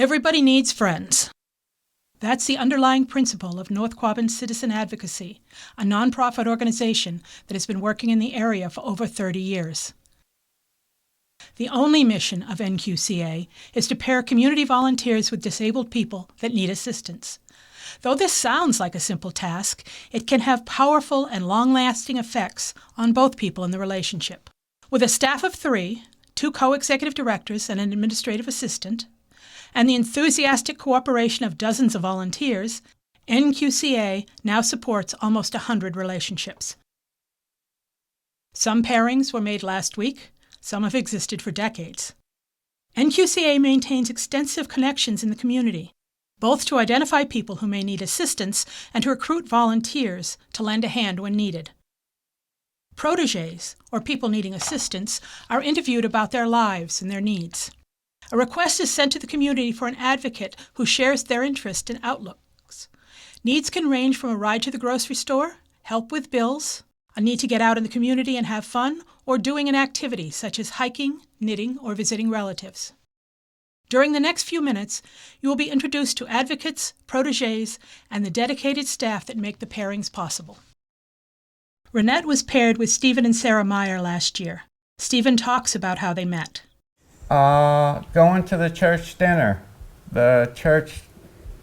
Everybody needs friends. That's the underlying principle of North Quabbin Citizen Advocacy, a nonprofit organization that has been working in the area for over 30 years. The only mission of NQCA is to pair community volunteers with disabled people that need assistance. Though this sounds like a simple task, it can have powerful and long-lasting effects on both people in the relationship. With a staff of 3, 2 co-executive directors and an administrative assistant, and the enthusiastic cooperation of dozens of volunteers, NQCA now supports almost 100 relationships. Some pairings were made last week, some have existed for decades. NQCA maintains extensive connections in the community, both to identify people who may need assistance and to recruit volunteers to lend a hand when needed. Protégés, or people needing assistance, are interviewed about their lives and their needs. A request is sent to the community for an advocate who shares their interest and outlooks. Needs can range from a ride to the grocery store, help with bills, a need to get out in the community and have fun, or doing an activity such as hiking, knitting, or visiting relatives. During the next few minutes, you will be introduced to advocates, protégés, and the dedicated staff that make the pairings possible. Renette was paired with Stephen and Sarah Meyer last year. Stephen talks about how they met. Going to the church dinner. The church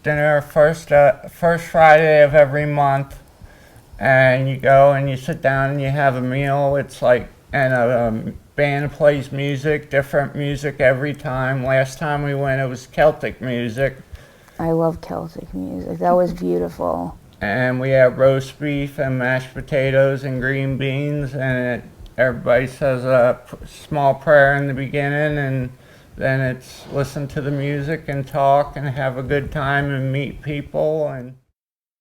dinner first Friday of every month, and you go and you sit down and you have a meal. It's like, and a band plays music, different music every time. Last time we went, it was Celtic music. I love Celtic music. That was beautiful. And we have roast beef and mashed potatoes and green beans, and everybody says a small prayer in the beginning, and then it's listen to the music and talk and have a good time and meet people. And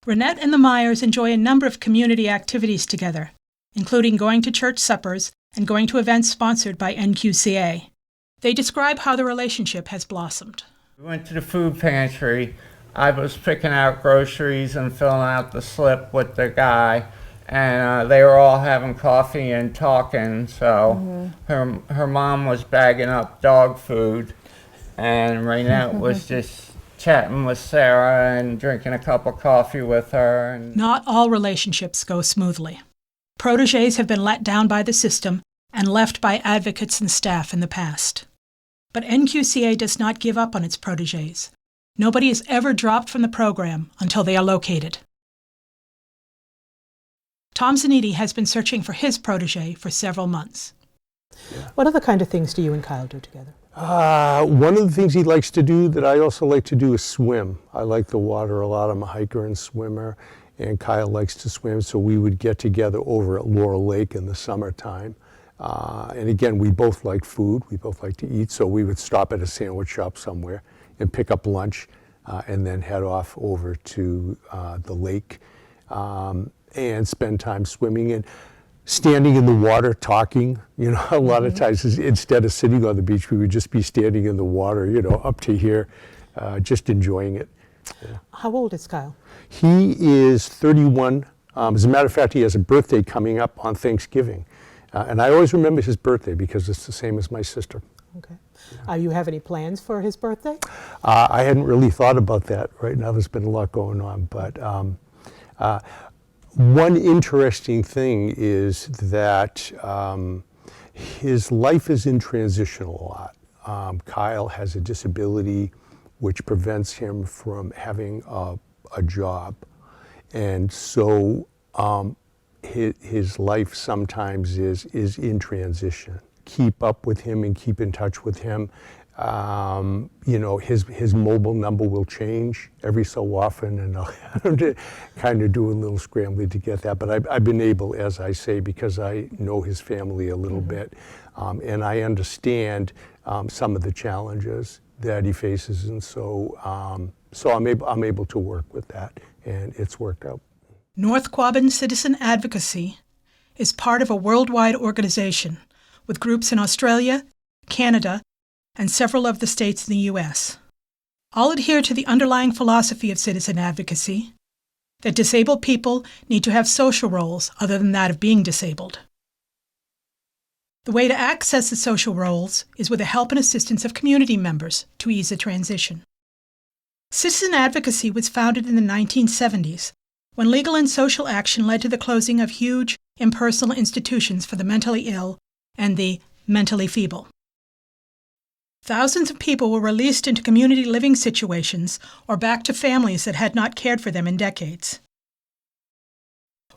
Renette and the Meyers enjoy a number of community activities together, including going to church suppers and going to events sponsored by NQCA. They describe how the relationship has blossomed. We went to the food pantry. I was picking out groceries and filling out the slip with the guy, and they were all having coffee and talking. So her mom was bagging up dog food, and Renette was just chatting with Sarah and drinking a cup of coffee with her. And not all relationships go smoothly. Protégés have been let down by the system and left by advocates and staff in the past. But NQCA does not give up on its protégés. Nobody is ever dropped from the program until they are located. Tom Zanetti has been searching for his protégé for several months. What other kind of things do you and Kyle do together? One of the things he likes to do that I also like to do is swim. I like the water a lot. I'm a hiker and swimmer, and Kyle likes to swim, so we would get together over at Laurel Lake in the summertime. And again, we both like food. We both like to eat, so we would stop at a sandwich shop somewhere and pick up lunch, and then head off over to the lake and spend time swimming and standing in the water talking. You know, a lot of times instead of sitting on the beach, we would just be standing in the water, you know, up to here, just enjoying it. Yeah. How old is Kyle? He is 31. As a matter of fact, he has a birthday coming up on Thanksgiving. And I always remember his birthday because it's the same as my sister. Okay. You have any plans for his birthday? I hadn't really thought about that. Right now there's been a lot going on, but one interesting thing is that his life is in transition a lot. Kyle has a disability which prevents him from having a job, and so his life sometimes is in transition. Keep up with him and keep in touch with him. You know, his mobile number will change every so often, and I'll have to kind of do a little scrambling to get that. But I've been able, as I say, because I know his family a little bit, and I understand some of the challenges that he faces, and so I'm able to work with that, and it's worked out. North Quabbin Citizen Advocacy is part of a worldwide organization with groups in Australia, Canada, and several of the states in the U.S. All adhere to the underlying philosophy of citizen advocacy, that disabled people need to have social roles other than that of being disabled. The way to access the social roles is with the help and assistance of community members to ease the transition. Citizen advocacy was founded in the 1970s, when legal and social action led to the closing of huge, impersonal institutions for the mentally ill and the mentally feeble. Thousands of people were released into community living situations or back to families that had not cared for them in decades.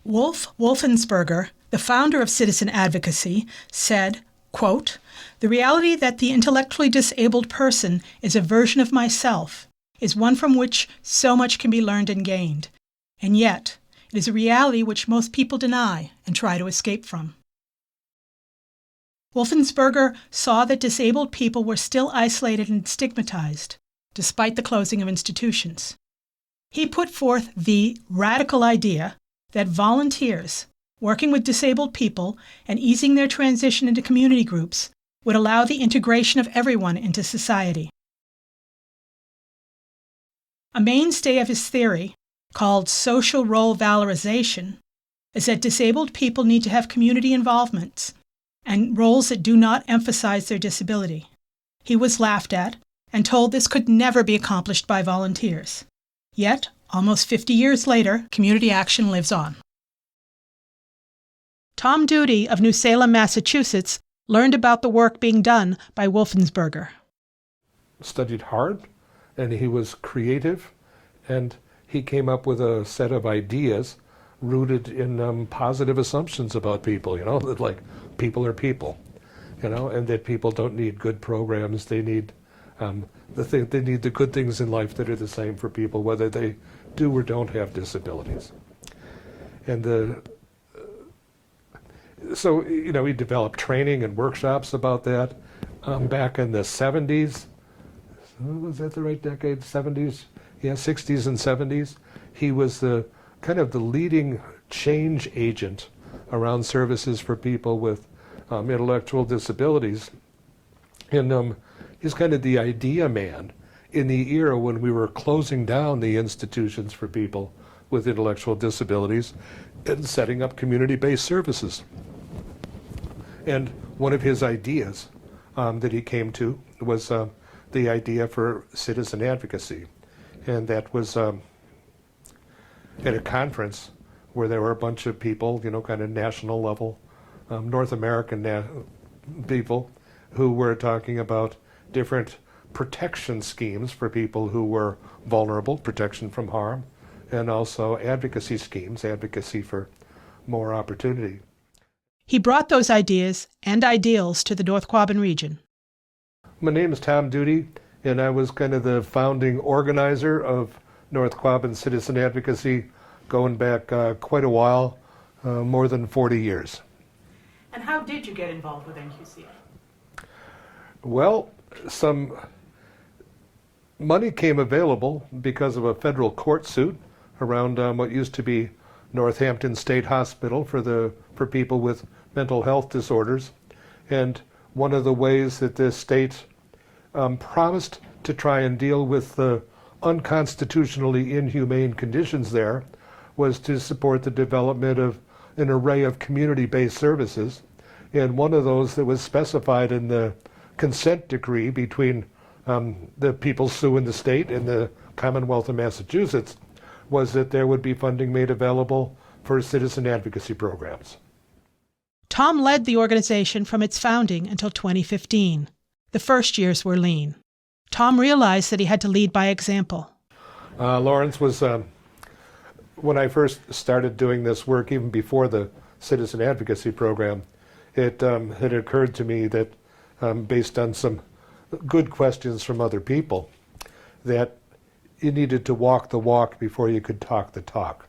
Wolf Wolfensberger, the founder of Citizen Advocacy, said, quote, "The reality that the intellectually disabled person is a version of myself is one from which so much can be learned and gained, and yet it is a reality which most people deny and try to escape from." Wolfensberger saw that disabled people were still isolated and stigmatized, despite the closing of institutions. He put forth the radical idea that volunteers, working with disabled people and easing their transition into community groups, would allow the integration of everyone into society. A mainstay of his theory, called social role valorization, is that disabled people need to have community involvements and roles that do not emphasize their disability. He was laughed at and told this could never be accomplished by volunteers. Yet, almost 50 years later, community action lives on. Tom Duty of New Salem, Massachusetts, learned about the work being done by Wolfensberger. Studied hard, and he was creative, and he came up with a set of ideas rooted in positive assumptions about people, that like people are people, and that people don't need good programs. They need they need the good things in life that are the same for people, whether they do or don't have disabilities. And so he developed training and workshops about that back in the 70s. Was that the right decade? 70s? Yeah, 60s and 70s. He was the kind of the leading change agent around services for people with intellectual disabilities. And he's kind of the idea man in the era when we were closing down the institutions for people with intellectual disabilities and setting up community-based services. And one of his ideas that he came to was the idea for citizen advocacy. And that was at a conference where there were a bunch of people, kind of national level, North American people who were talking about different protection schemes for people who were vulnerable, protection from harm, and also advocacy schemes, advocacy for more opportunity. He brought those ideas and ideals to the North Quabbin region. My name is Tom Duty, and I was kind of the founding organizer of North Quabbin Citizen Advocacy going back quite a while, more than 40 years. And how did you get involved with NQCA? Well, some money came available because of a federal court suit around what used to be Northampton State Hospital for people with mental health disorders. And one of the ways that the state promised to try and deal with the unconstitutionally inhumane conditions there was to support the development of an array of community-based services. And one of those that was specified in the consent decree between the people suing the state and the Commonwealth of Massachusetts was that there would be funding made available for citizen advocacy programs. Tom led the organization from its founding until 2015. The first years were lean. Tom realized that he had to lead by example. Lawrence was, when I first started doing this work, even before the citizen advocacy program, it had occurred to me that based on some good questions from other people, that you needed to walk the walk before you could talk the talk.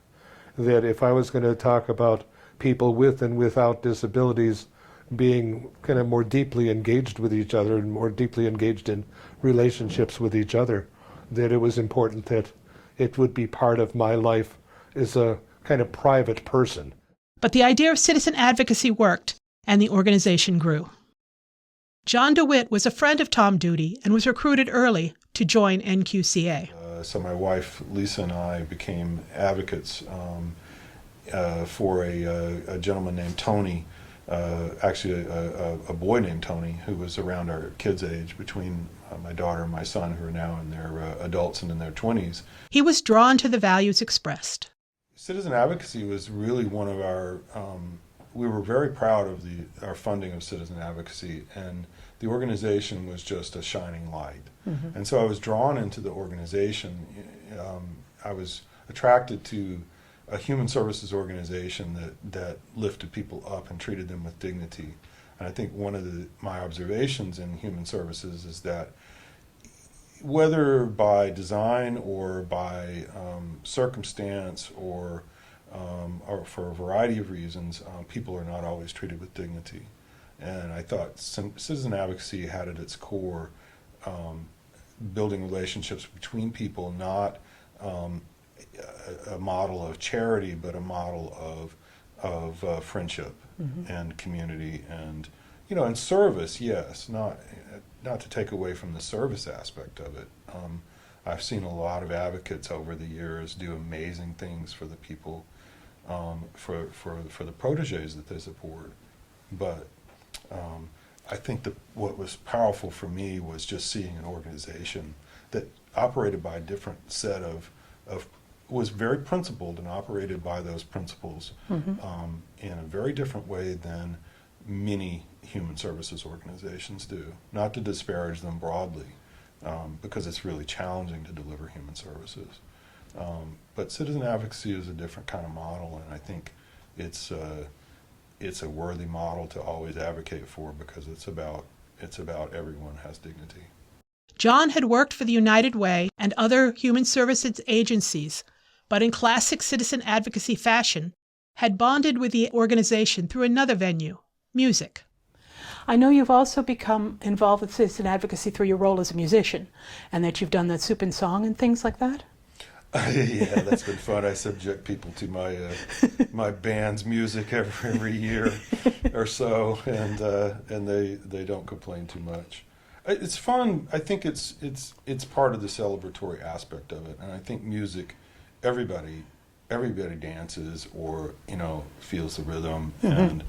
That if I was going to talk about people with and without disabilities being kind of more deeply engaged with each other and more deeply engaged in relationships with each other, that it was important that it would be part of my life as a kind of private person. But the idea of citizen advocacy worked, and the organization grew. John DeWitt was a friend of Tom Duty and was recruited early to join NQCA. So my wife, Lisa, and I became advocates for a gentleman named Tony, actually a boy named Tony, who was around our kids' age, between my daughter and my son, who are now in their adults and in their 20s. He was drawn to the values expressed. Citizen advocacy was really one of our, we were very proud of our funding of citizen advocacy, and the organization was just a shining light. Mm-hmm. And so I was drawn into the organization. I was attracted to a human services organization that lifted people up and treated them with dignity. And I think one of my observations in human services is that whether by design or by circumstance or for a variety of reasons, people are not always treated with dignity. And I thought citizen advocacy had at its core building relationships between people, not a model of charity, but a model of friendship mm-hmm. and community and, and service, yes, not to take away from the service aspect of it. I've seen a lot of advocates over the years do amazing things for the people, for the protégés that they support. But I think that what was powerful for me was just seeing an organization that operated by a different set of was very principled and operated by those principles mm-hmm. In a very different way than many human services organizations do. Not to disparage them broadly, because it's really challenging to deliver human services. But citizen advocacy is a different kind of model, and I think it's a worthy model to always advocate for, because it's about everyone has dignity. John had worked for the United Way and other human services agencies, but in classic citizen advocacy fashion, had bonded with the organization through another venue, music. I know you've also become involved with citizen advocacy through your role as a musician, and that you've done that soup and song and things like that. Yeah, that's been fun. I subject people to my band's music every year or so, and they don't complain too much. It's fun. I think it's part of the celebratory aspect of it, and I think music, everybody dances or feels the rhythm mm-hmm.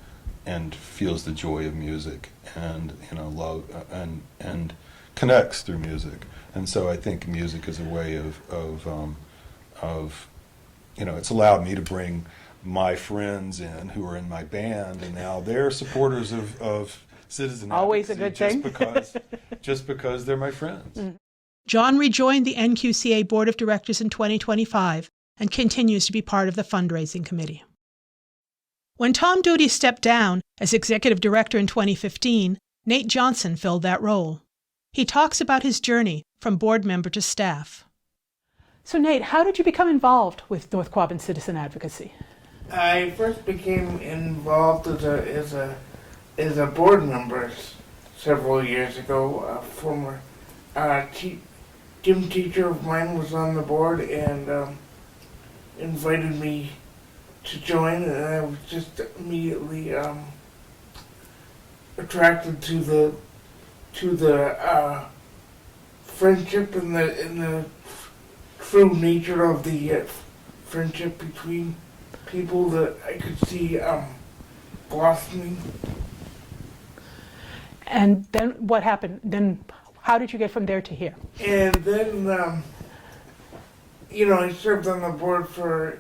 and feels the joy of music and love and connects through music. And so I think music is a way of it's allowed me to bring my friends in who are in my band, and now they're supporters of citizen always advocacy, a good thing. just because they're my friends. Mm. John rejoined the NQCA Board of Directors in 2025 and continues to be part of the fundraising committee. When Tom Doty stepped down as executive director in 2015, Nate Johnson filled that role. He talks about his journey from board member to staff. So Nate, how did you become involved with North Quabbin Citizen Advocacy? I first became involved as a board member several years ago. A former gym teacher of mine was on the board and invited me to join, and I was just immediately attracted to the friendship and the true nature of the friendship between people that I could see blossoming. And then what happened? Then how did you get from there to here? And then, I served on the board for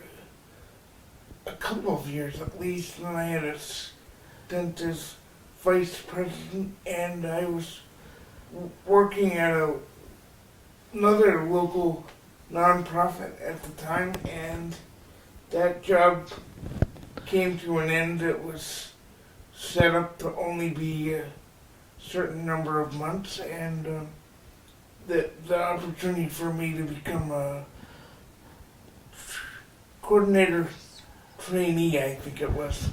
a couple of years at least, and I had a stint as vice president, and I was working at another local nonprofit at the time, and that job came to an end. It was set up to only be a certain number of months, and the opportunity for me to become a coordinator trainee, I think it was,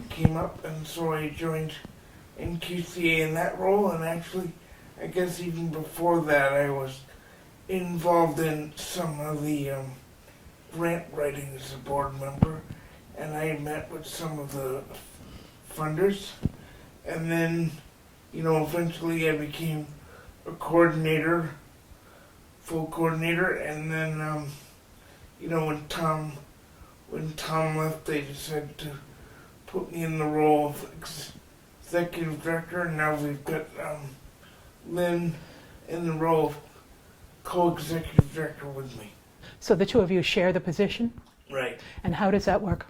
came up, and so I joined NQCA in that role. And actually, I guess even before that, I was involved in some of the grant writing as a board member, and I met with some of the funders, and then eventually I became a coordinator, full coordinator, and then when Tom left, they decided to put me in the role of executive director, and now we've got Lynn in the role of co-executive director with me. So the two of you share the position? Right. And how does that work?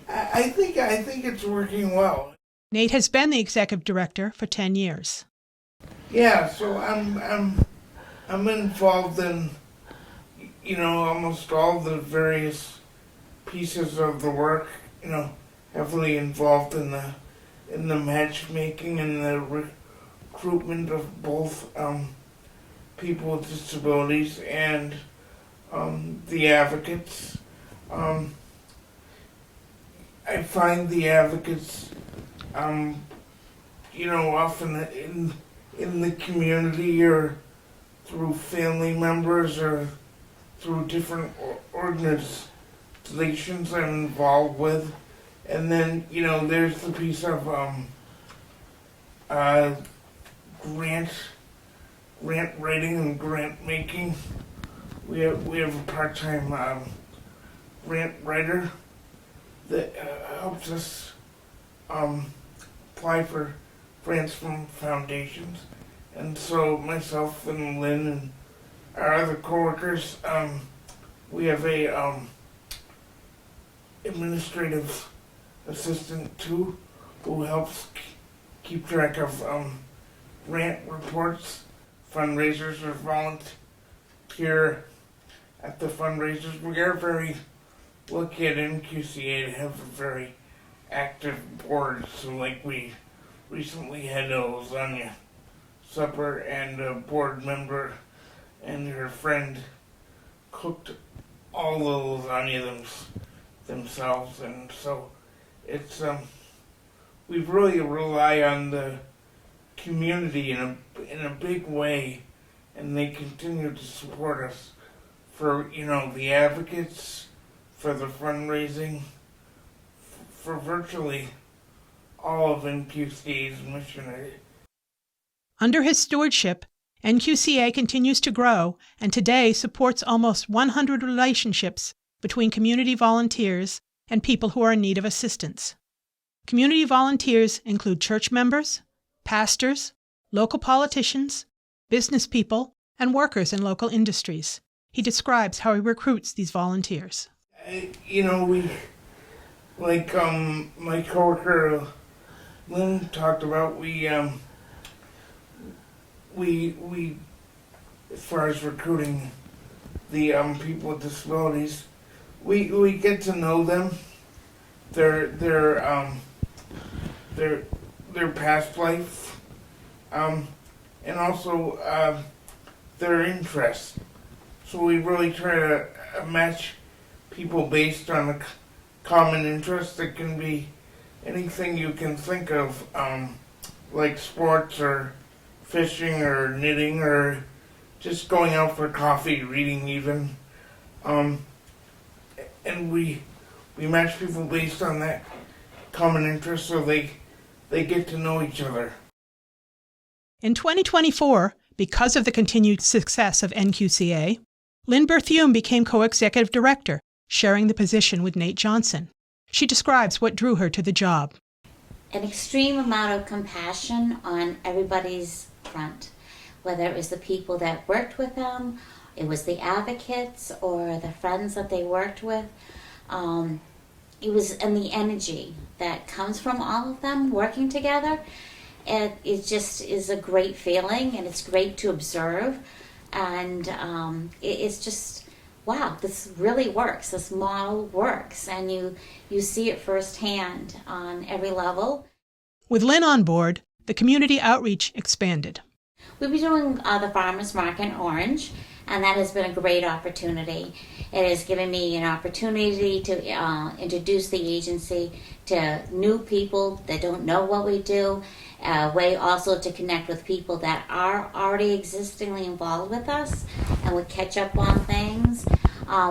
I think it's working well. Nate has been the executive director for 10 years. Yeah, so I'm involved in, almost all the various pieces of the work. Heavily involved in the matchmaking and the recruitment of both people with disabilities and the advocates. I find the advocates, often in the community or through family members or through different organizations I'm involved with. And then, there's the piece of grant writing and grant making. We have a part-time grant writer that helps us apply for grants from foundations. And so myself and Lynn and our other coworkers, we have a administrative assistant too, who helps keep track of grant reports, fundraisers, or volunteer at the fundraisers. We are very lucky at NQCA to have a very active board. So like we recently had a lasagna supper and a board member and her friend cooked all the lasagna themselves, and so it's we really rely on the community in a big way, and they continue to support us for the advocates, for the fundraising, for virtually all of NQCA's mission. Under his stewardship, NQCA continues to grow and today supports almost 100 relationships between community volunteers and people who are in need of assistance. Community volunteers include church members, pastors, local politicians, business people, and workers in local industries. He describes how he recruits these volunteers. We, like my coworker Lynn talked about, we as far as recruiting the people with disabilities, we get to know them, their past life, and also their interests. So we really try to match people based on a common interest that can be anything you can think of, like sports or fishing or knitting or just going out for coffee, reading even. And we match people based on that common interest so they get to know each other. In 2024, because of the continued success of NQCA, Lynn Berthume became co-executive director, sharing the position with Nate Johnson. She describes what drew her to the job. An extreme amount of compassion on everybody's front, whether it was the people that worked with them, it was the advocates or the friends that they worked with. It was, and the energy that comes from all of them working together. It just is a great feeling, and it's great to observe. And it's just, wow, this really works. This model works, and you see it firsthand on every level. With Lynn on board, the community outreach expanded. We'll be doing the Farmers Market in Orange, and that has been a great opportunity. It has given me an opportunity to introduce the agency to new people that don't know what we do, a way also to connect with people that are already existingly involved with us and would catch up on things.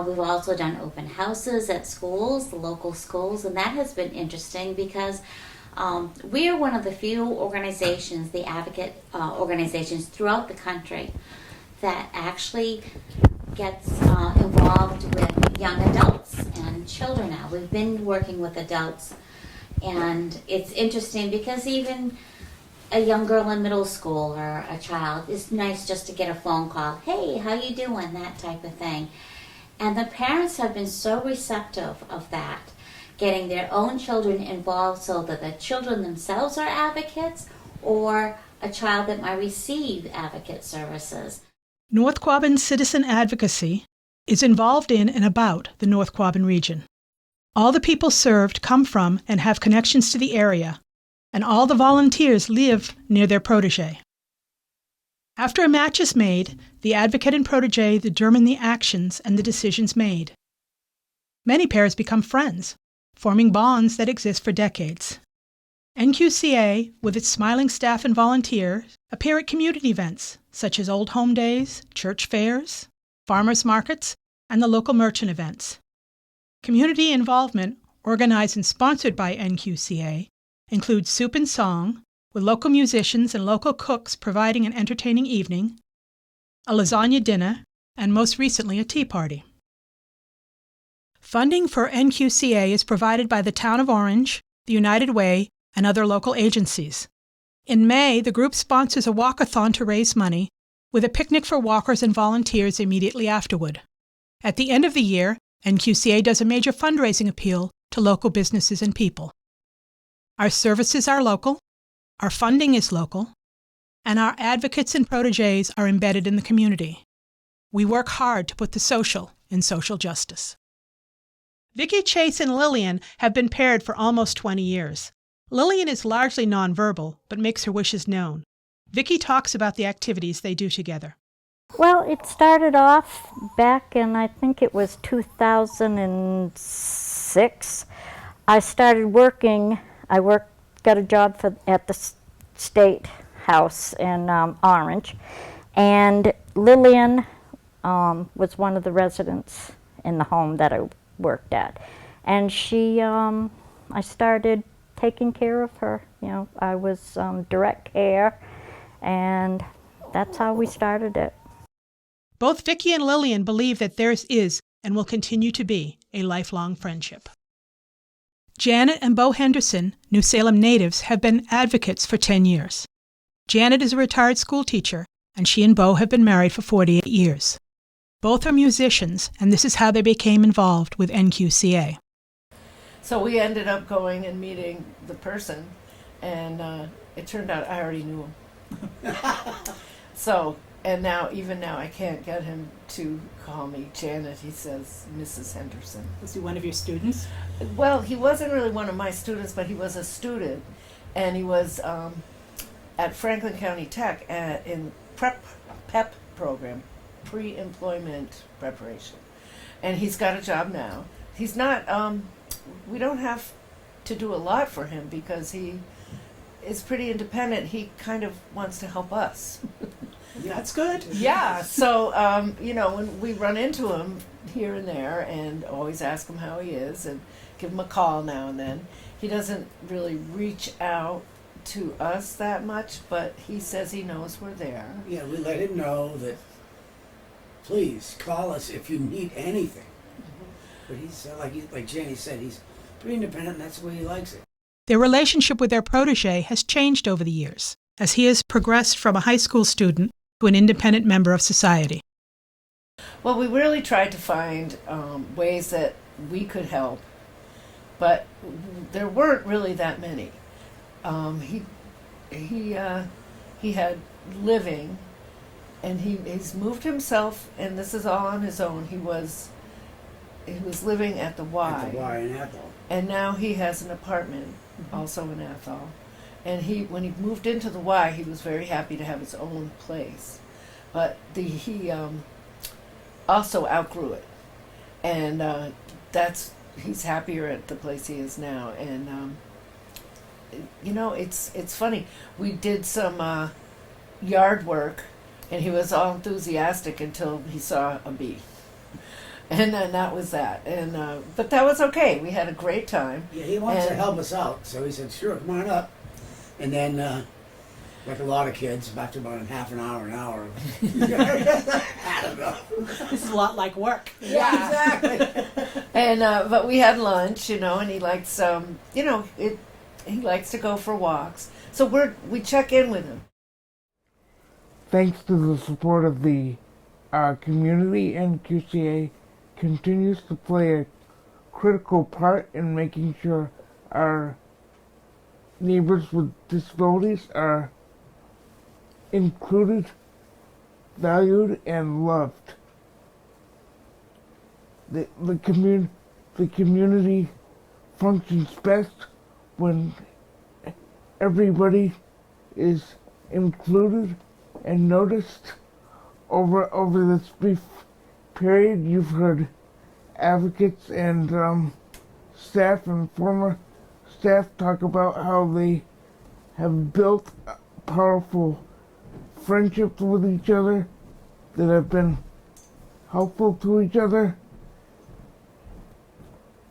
We've also done open houses at schools, the local schools, and that has been interesting because we are one of the few organizations, the advocate organizations throughout the country, that actually gets involved with young adults and children now. We've been working with adults, and it's interesting because even a young girl in middle school or a child, it's nice just to get a phone call. Hey, how you doing? That type of thing. And the parents have been so receptive of that, getting their own children involved so that the children themselves are advocates or a child that might receive advocate services. North Quabbin Citizen Advocacy is involved in and about the North Quabbin region. All the people served come from and have connections to the area, and all the volunteers live near their protege. After a match is made, the advocate and protege determine the actions and the decisions made. Many pairs become friends, forming bonds that exist for decades. NQCA, with its smiling staff and volunteers, appear at community events such as Old Home Days, church fairs, farmers markets, and the local merchant events. Community involvement, organized and sponsored by NQCA, includes soup and song, with local musicians and local cooks providing an entertaining evening, a lasagna dinner, and most recently a tea party. Funding for NQCA is provided by the Town of Orange, the United Way, and other local agencies. In May, the group sponsors a walkathon to raise money, with a picnic for walkers and volunteers immediately afterward. At the end of the year, NQCA does a major fundraising appeal to local businesses and people. Our services are local, our funding is local, and our advocates and proteges are embedded in the community. We work hard to put the social in social justice. Vicki, Chase, and Lillian have been paired for almost 20 years. Lillian is largely nonverbal, but makes her wishes known. Vicki talks about the activities they do together. Well, it started off back in, I think it was 2006. I started working, got a job at the State House in Orange, and Lillian was one of the residents in the home that I worked at. And I started taking care of her. I was direct care, and that's how we started it. Both Vicki and Lillian believe that theirs is and will continue to be a lifelong friendship. Janet and Bo Henderson, New Salem natives, have been advocates for 10 years. Janet is a retired school teacher, and she and Bo have been married for 48 years. Both are musicians, and this is how they became involved with NQCA. So we ended up going and meeting the person, and it turned out I already knew him. And even now, I can't get him to call me Janet. He says Mrs. Henderson. Was he one of your students? Well, he wasn't really one of my students, but he was a student, and he was at Franklin County Tech in PEP program, pre-employment preparation, and he's got a job now. He's not. We don't have to do a lot for him because he is pretty independent. He kind of wants to help us. That's good. Yeah. So, when we run into him here and there and always ask him how he is and give him a call now and then, he doesn't really reach out to us that much, but he says he knows we're there. Yeah, we let him know that, please call us if you need anything. But he's, like Jenny said, he's pretty independent, and that's the way he likes it. Their relationship with their protege has changed over the years, as he has progressed from a high school student to an independent member of society. Well, we really tried to find ways that we could help, but there weren't really that many. He had living, and he's moved himself, and this is all on his own. He was living at the Y. At the Y in Athol. And now he has an apartment also in Athol. And when he moved into the Y, he was very happy to have his own place. But he also outgrew it. And he's happier at the place he is now. And, it's funny. We did some yard work, and he was all enthusiastic until he saw a bee. And then that was that. And but that was okay. We had a great time. Yeah, he wants to help us out. So he said, sure, come on up. And then, like a lot of kids, after about half an hour, I don't know. This is a lot like work. Yeah, exactly. And but we had lunch, and he likes, He likes to go for walks. So we check in with him. Thanks to the support of the community, NQCA continues to play a critical part in making sure our neighbors with disabilities are included, valued, and loved. The community functions best when everybody is included and noticed. Over this brief period, you've heard advocates and staff and former staff talk about how they have built powerful friendships with each other that have been helpful to each other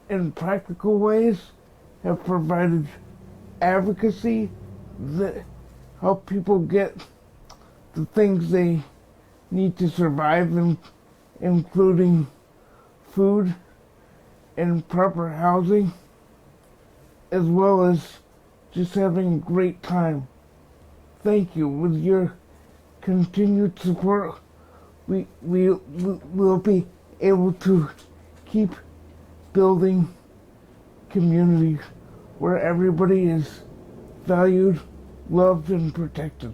in practical ways, have provided advocacy that help people get the things they need to survive, including food and proper housing, as well as just having a great time. Thank you. With your continued support, we'll be able to keep building communities where everybody is valued, loved, and protected.